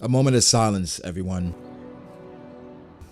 A moment of silence, everyone.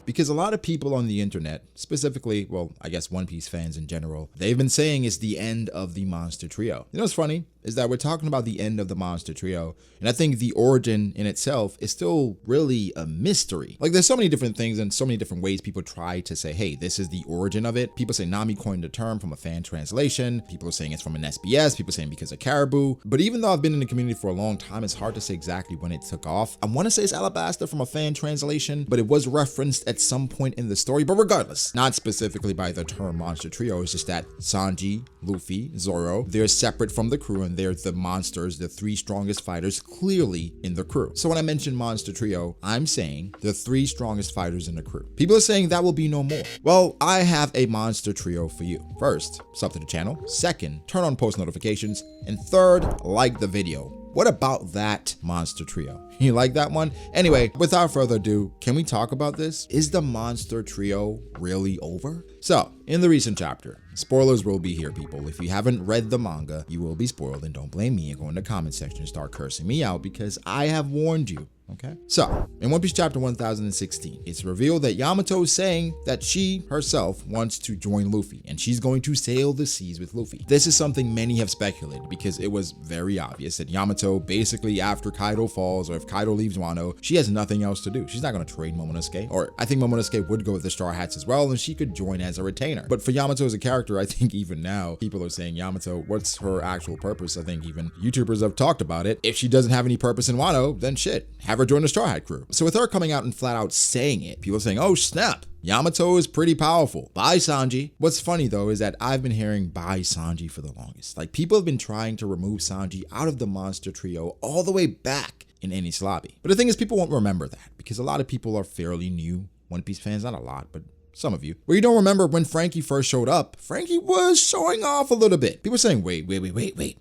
Because a lot of people on the internet, specifically, well, I guess One Piece fans in general, they've been saying it's the end of the Monster Trio. You know what's funny? Is that we're talking about the end of the Monster Trio, and I think the origin in itself is still really a mystery. Like, there's so many different things and so many different ways people try to say, hey, this is the origin of it. People say Nami coined the term from a fan translation. People are saying it's from an SBS. People are saying because of Caribou. But even though I've been in the community for a long time, it's hard to say exactly when it took off. I want to say it's Alabasta from a fan translation, but it was referenced at some point in the story. But regardless, not specifically by the term Monster Trio, it's just that Sanji, Luffy, Zoro, they're separate from the crew and they're the monsters, the three strongest fighters clearly in the crew. So when I mention Monster Trio, I'm saying the three strongest fighters in the crew. People are saying that will be no more. Well, I have a Monster Trio for you. First, sub to the channel. Second, turn on post notifications. And third, like the video. What about that Monster Trio? You like that one? Anyway, without further ado, can we talk about this? Is the Monster Trio really over? So, in the recent chapter, spoilers will be here, people. If you haven't read the manga, you will be spoiled, and don't blame me and go in the comment section and start cursing me out because I have warned you. Okay, so in One Piece chapter 1016, it's revealed that Yamato is saying that she herself wants to join Luffy and she's going to sail the seas with Luffy. This is something many have speculated because it was very obvious that Yamato basically after Kaido falls, or if Kaido leaves Wano, she has nothing else to do. She's not going to trade Momonosuke, or I think Momonosuke would go with the Straw Hats as well and she could join as a retainer. But for Yamato as a character, I think even now people are saying Yamato, what's her actual purpose? I think even YouTubers have talked about it. If she doesn't have any purpose in Wano, then shit, have her join the Straw Hat crew. So with her coming out and flat out saying it, people are saying, oh snap, Yamato is pretty powerful. Bye, Sanji. What's funny though is that I've been hearing bye Sanji for the longest. Like, people have been trying to remove Sanji out of the Monster Trio all the way back in Enies Lobby. But the thing is, people won't remember that because a lot of people are fairly new One Piece fans, not a lot, but some of you, where you don't remember when Frankie first showed up, Frankie was showing off a little bit. People are saying, wait.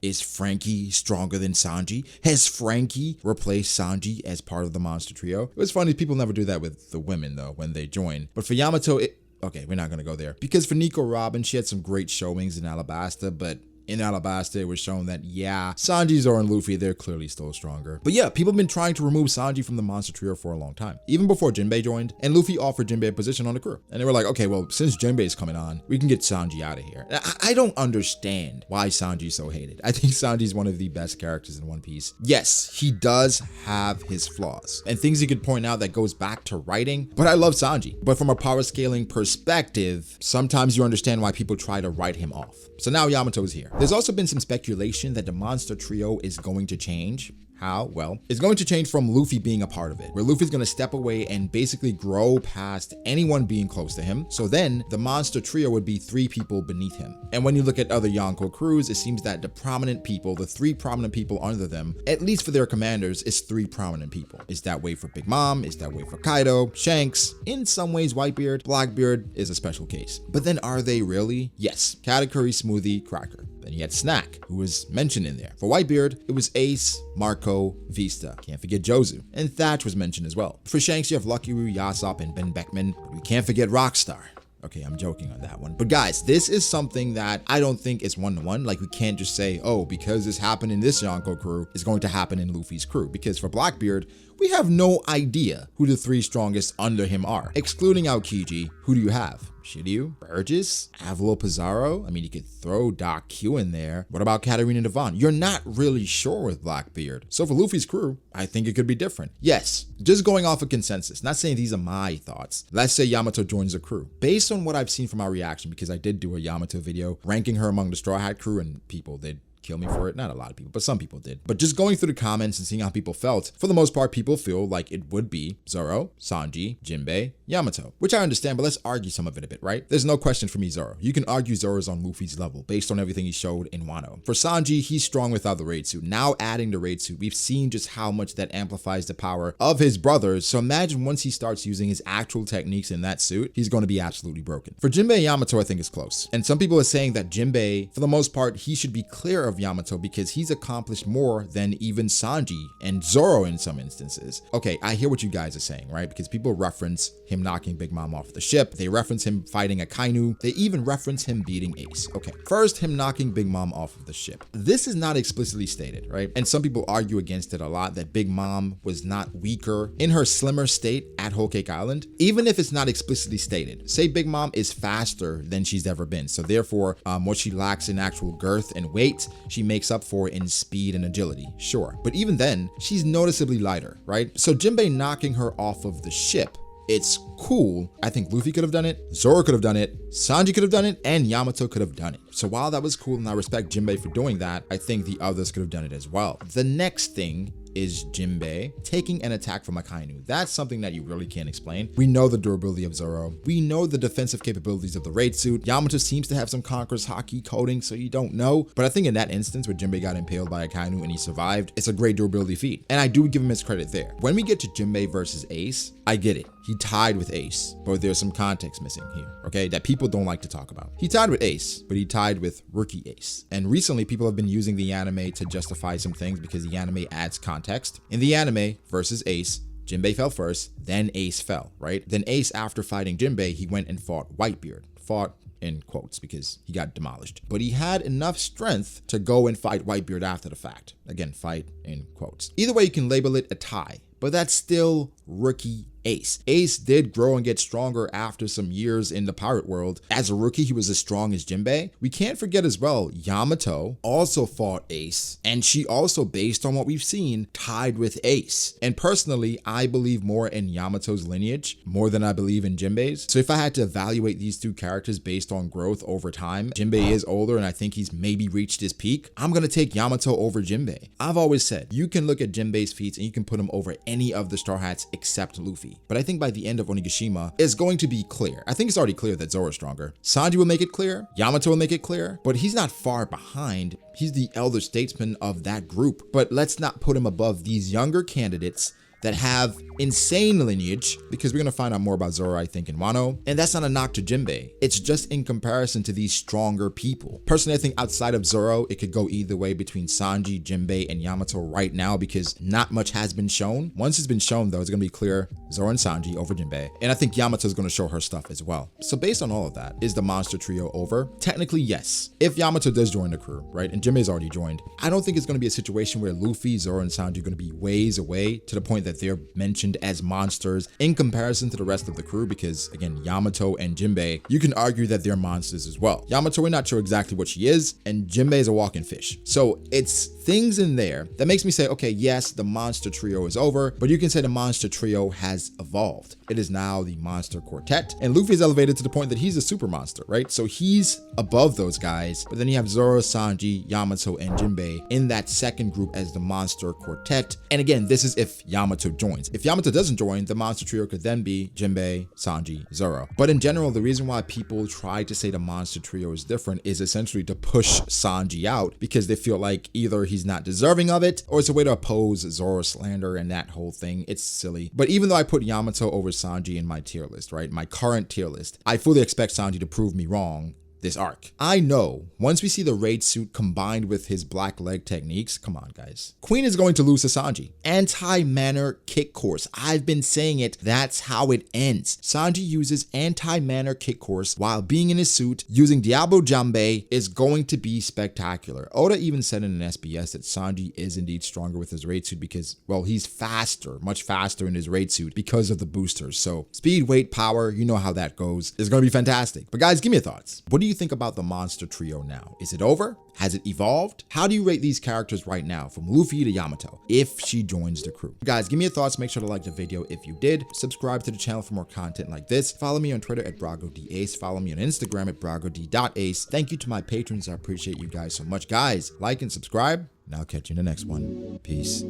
Is Frankie stronger than Sanji? Has Frankie replaced Sanji as part of the Monster Trio? It was funny, people never do that with the women though, when they join. But for Yamato, okay, we're not gonna go there. Because for Nico Robin, she had some great showings in Alabasta, but in Alabasta, it was shown that, yeah, Sanji, Zoro, and Luffy, they're clearly still stronger. But yeah, people have been trying to remove Sanji from the Monster Trio for a long time, even before Jinbei joined, and Luffy offered Jinbei a position on the crew. And they were like, okay, well, since Jinbei's coming on, we can get Sanji out of here. I don't understand why Sanji's so hated. I think Sanji's one of the best characters in One Piece. Yes, he does have his flaws and things he could point out that goes back to writing, but I love Sanji. But from a power scaling perspective, sometimes you understand why people try to write him off. So now Yamato is here. There's also been some speculation that the Monster Trio is going to change. How? Well, it's going to change from Luffy being a part of it, where Luffy's going to step away and basically grow past anyone being close to him. So then the Monster Trio would be three people beneath him. And when you look at other Yonko crews, it seems that the prominent people, the three prominent people under them, at least for their commanders, is three prominent people. It's that way for Big Mom, it's that way for Kaido, Shanks, in some ways Whitebeard, Blackbeard is a special case. But then are they really? Yes, Katakuri, Smoothie, Cracker. Then you had Snack, who was mentioned in there. For Whitebeard, it was Ace, Marco, Vista. Can't forget Jozu. And Thatch was mentioned as well. For Shanks, you have Lucky Roo, Yasop, and Ben Beckman. But we can't forget Rockstar. Okay, I'm joking on that one. But guys, this is something that I don't think is one-to-one. Like, we can't just say, oh, because this happened in this Yonko crew, it's going to happen in Luffy's crew. Because for Blackbeard, we have no idea who the three strongest under him are. Excluding Aokiji, who do you have? Shiryu, Burgess, Avalo Pizarro. I mean, you could throw Doc Q in there. What about Katarina Devon? You're not really sure with Blackbeard. So for Luffy's crew, I think it could be different. Yes, just going off of consensus, not saying these are my thoughts. Let's say Yamato joins the crew. Based on what I've seen from our reaction, because I did do a Yamato video ranking her among the Straw Hat crew, and people did kill me for it. Not a lot of people, but some people did. But just going through the comments and seeing how people felt, for the most part, people feel like it would be Zoro, Sanji, Jinbei, Yamato, which I understand, but let's argue some of it a bit, right? There's no question for me, Zoro. You can argue Zoro's on Luffy's level based on everything he showed in Wano. For Sanji, he's strong without the raid suit. Now adding the raid suit, we've seen just how much that amplifies the power of his brothers. So imagine once he starts using his actual techniques in that suit, he's going to be absolutely broken. For Jinbei and Yamato, I think it's close. And some people are saying that Jinbei, for the most part, he should be clear of Yamato because he's accomplished more than even Sanji and Zoro in some instances. Okay, I hear what you guys are saying, right? Because people reference him him knocking Big Mom off the ship. They reference him fighting a Kainu. They even reference him beating Ace. Okay, first, him knocking Big Mom off of the ship. This is not explicitly stated, right? And some people argue against it a lot, that Big Mom was not weaker in her slimmer state at Whole Cake Island. Even if it's not explicitly stated, say Big Mom is faster than she's ever been, so therefore what she lacks in actual girth and weight, she makes up for in speed and agility, sure. But even then, she's noticeably lighter, right? So Jinbei knocking her off of the ship, it's cool. I think Luffy could have done it, Zoro could have done it, Sanji could have done it, and Yamato could have done it. So while that was cool and I respect Jinbei for doing that, I think the others could have done it as well. The next thing is Jinbei taking an attack from a Kainu. That's something that you really can't explain. We know the durability of Zoro. We know the defensive capabilities of the raid suit. Yamato seems to have some Conqueror's Haki coding, so you don't know. But I think in that instance where Jinbei got impaled by a Kainu and he survived, it's a great durability feat. And I do give him his credit there. When we get to Jinbei versus Ace, I get it. He tied with Ace, but there's some context missing here, okay, that people don't like to talk about. He tied with Ace, but he tied with Rookie Ace. And recently, people have been using the anime to justify some things because the anime adds context. In the anime versus Ace, Jinbei fell first, then Ace fell, right? Then Ace, after fighting Jinbei, he went and fought Whitebeard. Fought in quotes because he got demolished. But he had enough strength to go and fight Whitebeard after the fact. Again, fight in quotes. Either way, you can label it a tie, but that's still Rookie Ace. Ace did grow and get stronger after some years in the pirate world. As a rookie, he was as strong as Jinbei. We can't forget as well, Yamato also fought Ace, and she also, based on what we've seen, tied with Ace. And personally, I believe more in Yamato's lineage more than I believe in Jinbei's. So if I had to evaluate these two characters based on growth over time, Jinbei is older and I think he's maybe reached his peak. I'm gonna take Yamato over Jinbei. I've always said, you can look at Jinbei's feats and you can put him over any of the Straw Hats except Luffy. But I think by the end of Onigashima, it's going to be clear. I think it's already clear that Zoro's stronger. Sanji will make it clear, Yamato will make it clear, but he's not far behind. He's the elder statesman of that group. But let's not put him above these younger candidates that have insane lineage, because we're gonna find out more about Zoro, I think, in Wano. And that's not a knock to Jinbei. It's just in comparison to these stronger people. Personally, I think outside of Zoro, it could go either way between Sanji, Jinbei, and Yamato right now, because not much has been shown. Once it's been shown, though, it's gonna be clear Zoro and Sanji over Jinbei. And I think Yamato's gonna show her stuff as well. So based on all of that, is the monster trio over? Technically, yes. If Yamato does join the crew, right, and Jinbei's already joined, I don't think it's gonna be a situation where Luffy, Zoro, and Sanji are gonna be ways away to the point that they're mentioned as monsters in comparison to the rest of the crew, because again, Yamato and Jinbei, you can argue that they're monsters as well. Yamato, we're not sure exactly what she is, and Jinbei is a walking fish. So it's things in there that makes me say, okay, yes, the monster trio is over, but you can say the monster trio has evolved. It is now the monster quartet, and Luffy is elevated to the point that he's a super monster, right? So he's above those guys, but then you have Zoro, Sanji, Yamato, and Jinbei in that second group as the monster quartet. And again, this is if Yamato joins. If Yamato doesn't join, the monster trio could then be Jinbei, Sanji, Zoro. But in general, the reason why people try to say the monster trio is different is essentially to push Sanji out, because they feel like either he's not deserving of it, or it's a way to oppose Zoro slander and that whole thing. It's silly. But even though I put Yamato over Sanji in my tier list, right, my current tier list, I fully expect Sanji to prove me wrong this arc. I know once we see the raid suit combined with his black leg techniques, come on guys, Queen is going to lose to Sanji. Anti-manner kick course. I've been saying it, that's how it ends. Sanji uses anti-manner kick course while being in his suit using Diablo Jambe is going to be spectacular. Oda even said in an SBS that Sanji is indeed stronger with his raid suit because, well, he's faster, much faster in his raid suit because of the boosters. So speed, weight, power, you know how that goes. It's going to be fantastic. But guys, give me your thoughts. What do you think about the monster trio now? Is it over? Has it evolved? How do you rate these characters right now, from Luffy to Yamato, if she joins the crew? Guys, give me your thoughts. Make sure to like the video if you did. Subscribe to the channel for more content like this. Follow me on Twitter at BragoDAce. Follow me on Instagram at BragoD.ace. Thank you to my patrons. I appreciate you guys so much. Guys, like and subscribe, and I'll catch you in the next one. Peace.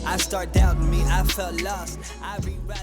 I start doubting me, I felt lost. I rewrite it.